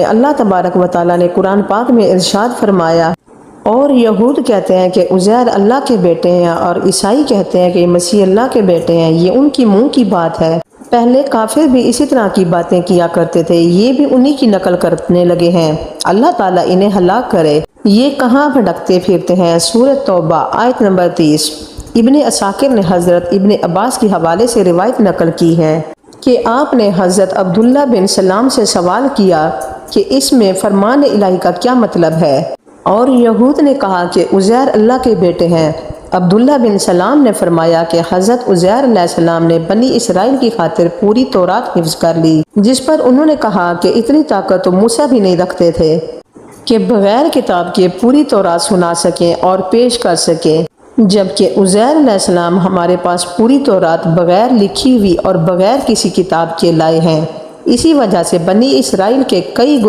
اللہ تبارک و تعالیٰ نے قرآن پاک میں ارشاد فرمایا، اور یہود کہتے ہیں کہ عزیر اللہ کے بیٹے ہیں، اور عیسائی کہتے ہیں کہ مسیح اللہ کے بیٹے ہیں۔ یہ ان کی منہ کی بات ہے۔ پہلے کافر بھی اسی طرح کی باتیں کیا کرتے تھے، یہ بھی انہی کی نقل کرنے لگے ہیں۔ اللہ تعالیٰ انہیں ہلاک کرے۔ یہ کہاں بھٹکتے پھرتے ہیں؟ سورۃ توبہ آیت نمبر 30۔ ابن عساکر نے حضرت ابن عباس کے حوالے سے روایت نقل کی ہے کہ آپ نے حضرت عبداللہ بن سلام سے سوال کیا کہ اس میں فرمان الہی کا کیا مطلب ہے، اور یہود نے کہا کہ عزیر اللہ کے بیٹے ہیں۔ عبداللہ بن سلام نے فرمایا کہ حضرت عزیر علیہ السلام نے بنی اسرائیل کی خاطر پوری تورات حفظ کر لی، جس پر انہوں نے کہا کہ اتنی طاقت تو موسیٰ بھی نہیں رکھتے تھے کہ بغیر کتاب کے پوری تورات سنا سکیں اور پیش کر سکیں، جبکہ عزیر علیہ السلام ہمارے پاس پوری تورات بغیر لکھی ہوئی اور بغیر کسی کتاب کے لائے ہیں۔ اسی وجہ سے بنی اسرائیل کے کئی